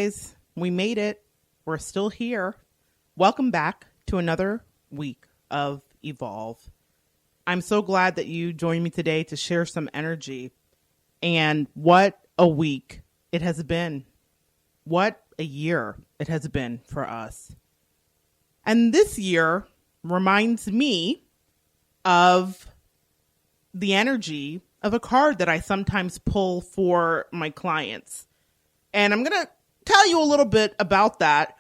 guys. We made it. We're still here. Welcome back to another week of Evolve. I'm so glad that you joined me today to share some energy. And what a week it has been. What a year it has been for us. And this year reminds me of the energy of a card that I sometimes pull for my clients. And I'm going to tell you a little bit about that.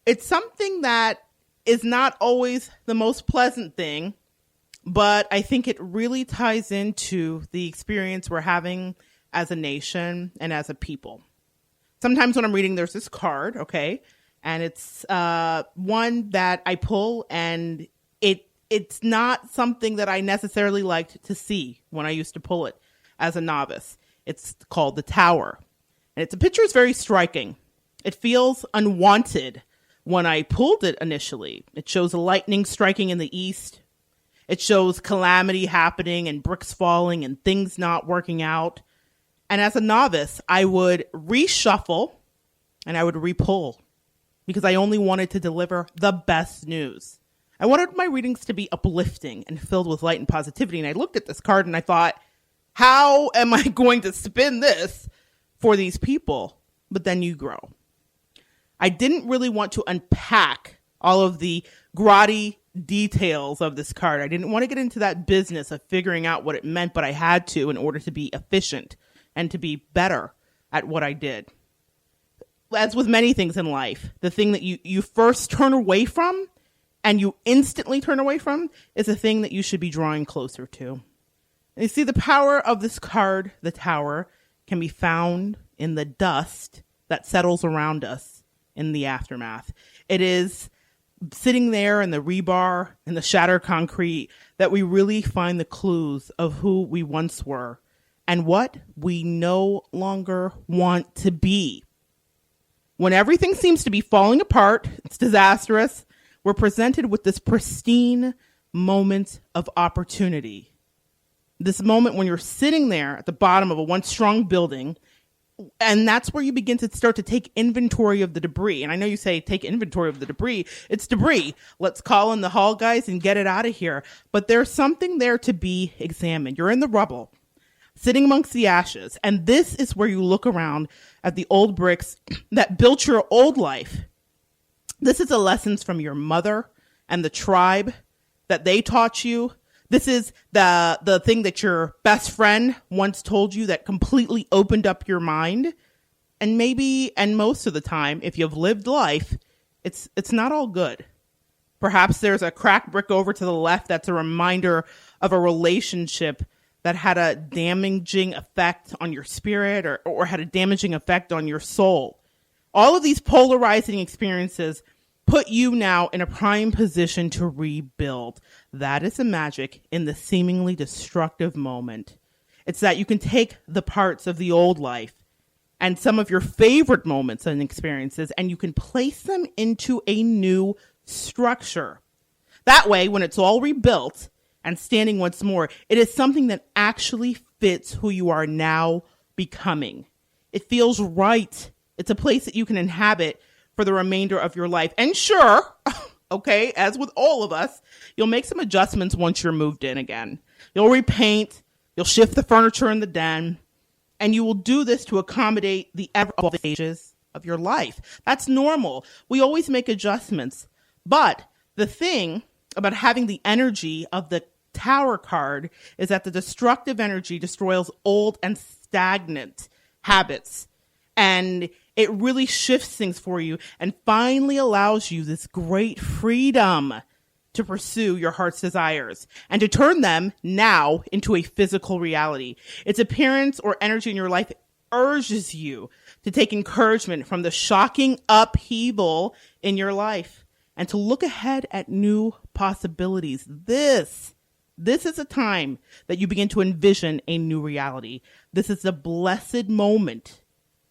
It's something that is not always the most pleasant thing, but I think it really ties into the experience we're having as a nation and as a people. Sometimes when I'm reading, there's this card, okay? And it's one that I pull, and it's not something that I necessarily liked to see when I used to pull it as a novice. It's called the Tower. And its picture is very striking. It feels unwanted when I pulled it initially. It shows lightning striking in the east. It shows calamity happening and bricks falling and things not working out. And as a novice, I would reshuffle and I would repull because I only wanted to deliver the best news. I wanted my readings to be uplifting and filled with light and positivity. And I looked at this card and I thought, how am I going to spin this for these people? But then you grow. I didn't really want to unpack all of the grotty details of this card. I didn't want to get into that business of figuring out what it meant, but I had to in order to be efficient and to be better at what I did. As with many things in life, the thing that you first turn away from and you instantly turn away from is the thing that you should be drawing closer to. And you see, the power of this card, the Tower, can be found in the dust that settles around us in the aftermath. It is sitting there in the rebar and the shattered concrete that we really find the clues of who we once were and what we no longer want to be. When everything seems to be falling apart, it's disastrous, we're presented with this pristine moment of opportunity. This moment when you're sitting there at the bottom of a once strong building, and that's where you begin to start to take inventory of the debris. And I know you say take inventory of the debris. It's debris. Let's call in the hall guys and get it out of here. But there's something there to be examined. You're in the rubble, sitting amongst the ashes. And this is where you look around at the old bricks that built your old life. This is the lessons from your mother and the tribe that they taught you. This is the thing that your best friend once told you that completely opened up your mind. And maybe, and most of the time, if you've lived life, it's not all good. Perhaps there's a cracked brick over to the left that's a reminder of a relationship that had a damaging effect on your spirit or had a damaging effect on your soul. All of these polarizing experiences put you now in a prime position to rebuild. That is the magic in the seemingly destructive moment. It's that you can take the parts of the old life and some of your favorite moments and experiences, and you can place them into a new structure. That way, when it's all rebuilt and standing once more, it is something that actually fits who you are now becoming. It feels right. It's a place that you can inhabit for the remainder of your life. And sure, okay, as with all of us, you'll make some adjustments once you're moved in again. You'll repaint, you'll shift the furniture in the den, and you will do this to accommodate the ever-evolving stages of your life. That's normal. We always make adjustments. But the thing about having the energy of the Tower card is that the destructive energy destroys old and stagnant habits. And it really shifts things for you and finally allows you this great freedom to pursue your heart's desires and to turn them now into a physical reality. Its appearance or energy in your life urges you to take encouragement from the shocking upheaval in your life and to look ahead at new possibilities. This is a time that you begin to envision a new reality. This is a blessed moment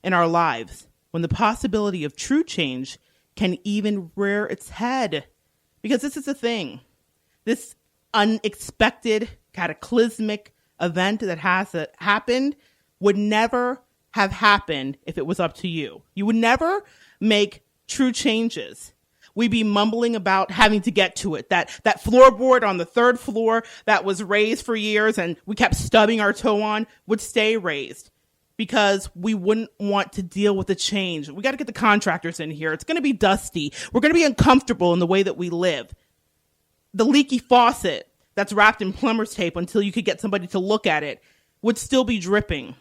in our lives when the possibility of true change can even rear its head. Because this is the thing. This unexpected, cataclysmic event that has happened would never have happened if it was up to you. You would never make true changes. We'd be mumbling about having to get to it. That floorboard on the third floor that was raised for years and we kept stubbing our toe on would stay raised because we wouldn't want to deal with the change. We got to get the contractors in here. It's going to be dusty. We're going to be uncomfortable in the way that we live. The leaky faucet that's wrapped in plumber's tape until you could get somebody to look at it would still be dripping.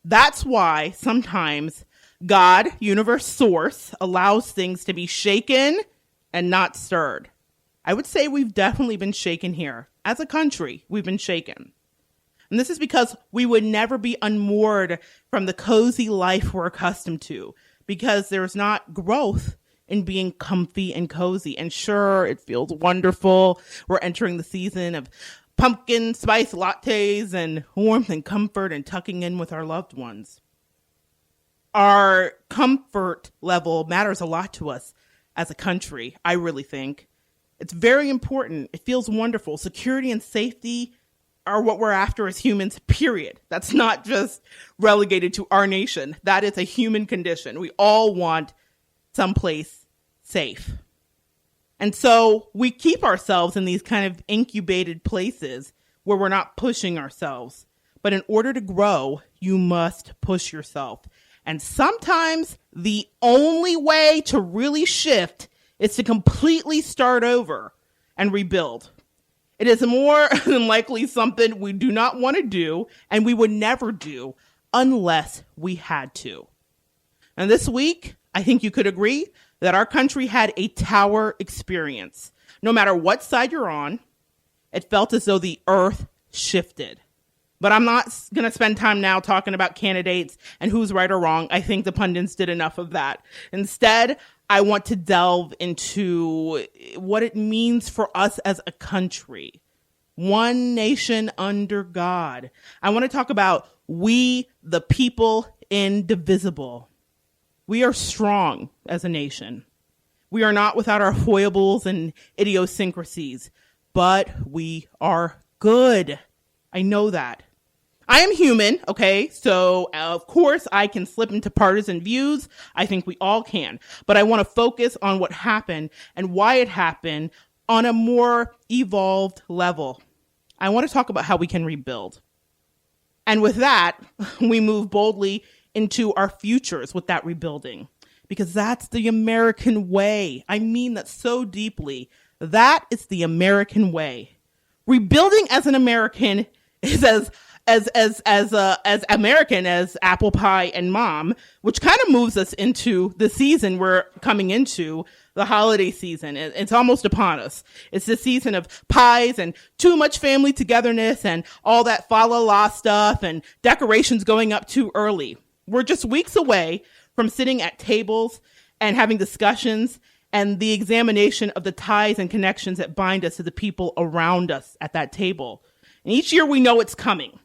That's why sometimes God, universe, source, allows things to be shaken and not stirred. I would say we've definitely been shaken here. As a country, we've been shaken. And this is because we would never be unmoored from the cozy life we're accustomed to, because there's not growth in being comfy and cozy. And sure, it feels wonderful. We're entering the season of pumpkin spice lattes and warmth and comfort and tucking in with our loved ones. Our comfort level matters a lot to us as a country, I really think. It's very important. It feels wonderful. Security and safety are what we're after as humans, period. That's not just relegated to our nation. That is a human condition. We all want someplace safe. And so we keep ourselves in these kind of incubated places where we're not pushing ourselves. But in order to grow, you must push yourself. And sometimes the only way to really shift is to completely start over and rebuild. It is more than likely something we do not want to do, and we would never do unless we had to. And this week, I think you could agree that our country had a tower experience. No matter what side you're on, it felt as though the earth shifted. But I'm not going to spend time now talking about candidates and who's right or wrong. I think the pundits did enough of that. Instead, I want to delve into what it means for us as a country. One nation under God. I want to talk about we, the people, indivisible. We are strong as a nation. We are not without our foibles and idiosyncrasies, but we are good. I know that. I am human, okay? So, of course, I can slip into partisan views. I think we all can. But I want to focus on what happened and why it happened on a more evolved level. I want to talk about how we can rebuild. And with that, we move boldly into our futures with that rebuilding. Because that's the American way. I mean that so deeply. That is the American way. Rebuilding as an American is as American as apple pie and mom, which kind of moves us into the season we're coming into, the holiday season. It's almost upon us. It's the season of pies and too much family togetherness and all that fa la la stuff and decorations going up too early. We're just weeks away from sitting at tables and having discussions and the examination of the ties and connections that bind us to the people around us at that table. And each year we know it's coming.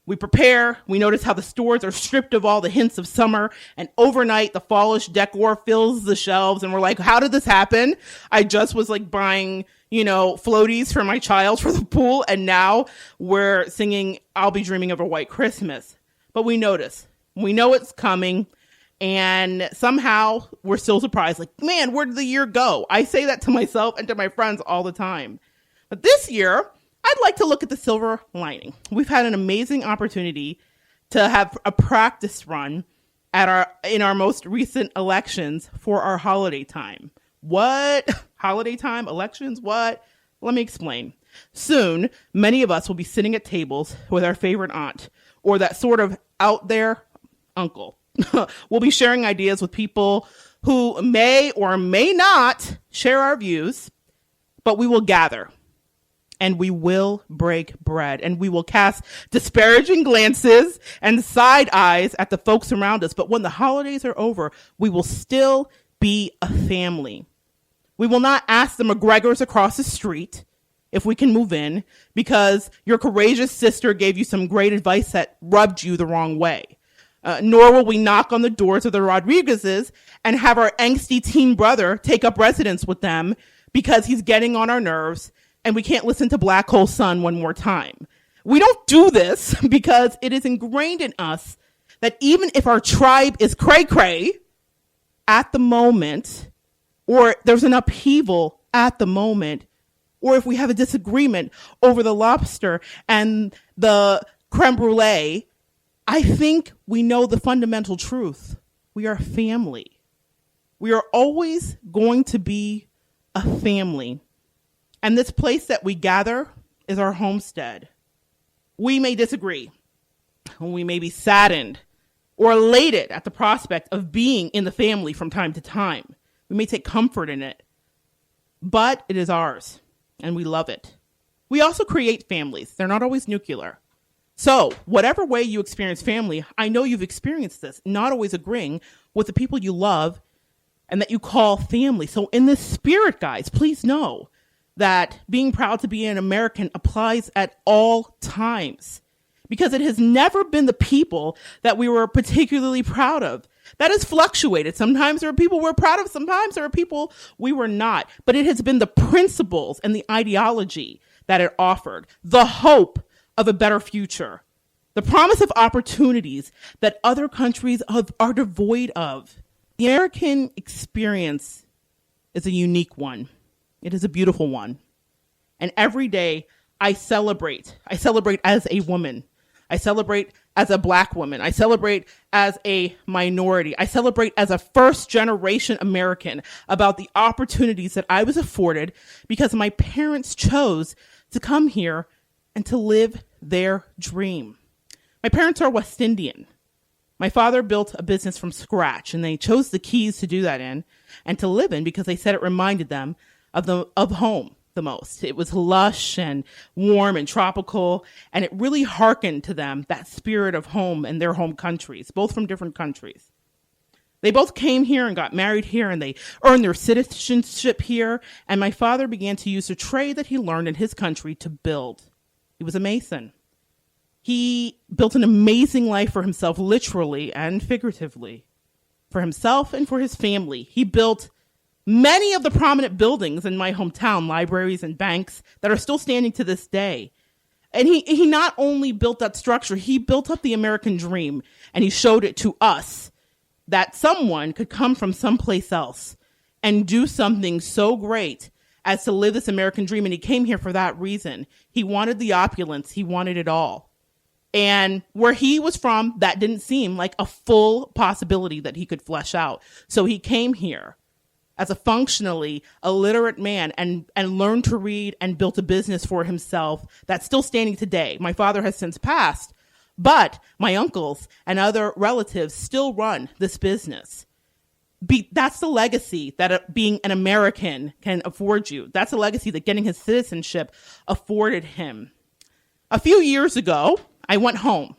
We prepare, we notice how the stores are stripped of all the hints of summer, and overnight the fallish decor fills the shelves, and we're like, how did this happen? I just was like buying, floaties for my child for the pool, and now we're singing I'll Be Dreaming of a White Christmas. But we notice. We know it's coming, and somehow we're still surprised. Like, man, where did the year go? I say that to myself and to my friends all the time. But this year, I'd like to look at the silver lining. We've had an amazing opportunity to have a practice run in our most recent elections for our holiday time. What? Holiday time? Elections? What? Let me explain. Soon, many of us will be sitting at tables with our favorite aunt or that sort of out there uncle. We'll be sharing ideas with people who may or may not share our views, but we will gather. And we will break bread, and we will cast disparaging glances and side eyes at the folks around us. But when the holidays are over, we will still be a family. We will not ask the McGregors across the street if we can move in because your courageous sister gave you some great advice that rubbed you the wrong way. Nor will we knock on the doors of the Rodriguezes and have our angsty teen brother take up residence with them because he's getting on our nerves and we can't listen to Black Hole Sun one more time. We don't do this because it is ingrained in us that even if our tribe is cray-cray at the moment, or there's an upheaval at the moment, or if we have a disagreement over the lobster and the creme brulee, I think we know the fundamental truth. We are family. We are always going to be a family. And this place that we gather is our homestead. We may disagree. We may be saddened or elated at the prospect of being in the family from time to time. We may take comfort in it, but it is ours and we love it. We also create families. They're not always nuclear. So whatever way you experience family, I know you've experienced this, not always agreeing with the people you love and that you call family. So in this spirit, guys, please know that being proud to be an American applies at all times, because it has never been the people that we were particularly proud of. That has fluctuated. Sometimes there are people we're proud of. Sometimes there are people we were not. But it has been the principles and the ideology that it offered, the hope of a better future, the promise of opportunities that other countries are devoid of. The American experience is a unique one. It is a beautiful one. And every day I celebrate. I celebrate as a woman. I celebrate as a Black woman. I celebrate as a minority. I celebrate as a first-generation American about the opportunities that I was afforded because my parents chose to come here and to live their dream. My parents are West Indian. My father built a business from scratch, and they chose the Keys to do that in and to live in because they said it reminded them of home the most. It was lush and warm and tropical, and it really hearkened to them, that spirit of home and their home countries, both from different countries. They both came here and got married here, and they earned their citizenship here, and my father began to use a trade that he learned in his country to build. He was a mason. He built an amazing life for himself, literally and figuratively, for himself and for his family. He built many of the prominent buildings in my hometown, libraries and banks that are still standing to this day. And he not only built that structure, he built up the American dream, and he showed it to us that someone could come from someplace else and do something so great as to live this American dream. And he came here for that reason. He wanted the opulence. He wanted it all. And where he was from, that didn't seem like a full possibility that he could flesh out. So he came here as a functionally illiterate man and learned to read and built a business for himself that's still standing today. My father has since passed, but my uncles and other relatives still run this business. That's the legacy that being an American can afford you. That's a legacy that getting his citizenship afforded him. A few years ago, I went home.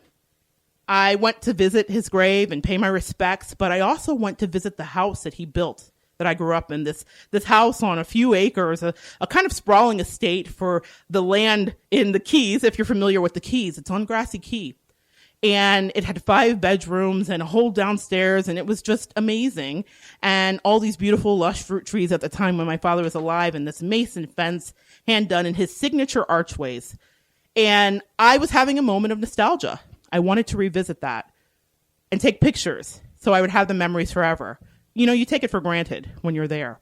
I went to visit his grave and pay my respects, but I also went to visit the house that he built, that I grew up in, this house on a few acres, a kind of sprawling estate for the land in the Keys. If you're familiar with the Keys, it's on Grassy Key. And it had 5 bedrooms and a whole downstairs, and it was just amazing. And all these beautiful lush fruit trees at the time when my father was alive, and this mason fence hand done in his signature archways. And I was having a moment of nostalgia. I wanted to revisit that and take pictures so I would have the memories forever. You know, you take it for granted when you're there.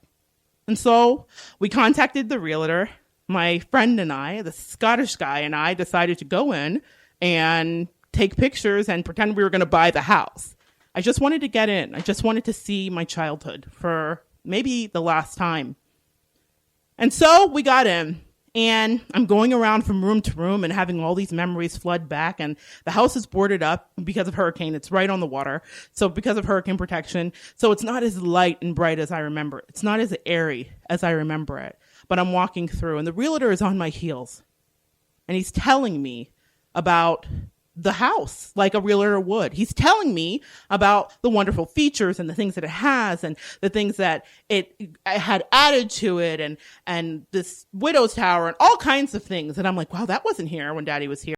And so we contacted the realtor. My friend and I, the Scottish guy and I, decided to go in and take pictures and pretend we were going to buy the house. I just wanted to get in. I just wanted to see my childhood for maybe the last time. And so we got in. And I'm going around from room to room and having all these memories flood back. And the house is boarded up because of hurricane. It's right on the water. So because of hurricane protection. So it's not as light and bright as I remember it. It's not as airy as I remember it. But I'm walking through, and the realtor is on my heels. And he's telling me about the house like a realtor would. He's telling me about the wonderful features and the things that it has and the things that it had added to it and this widow's tower and all kinds of things. And I'm like, wow, that wasn't here when Daddy was here.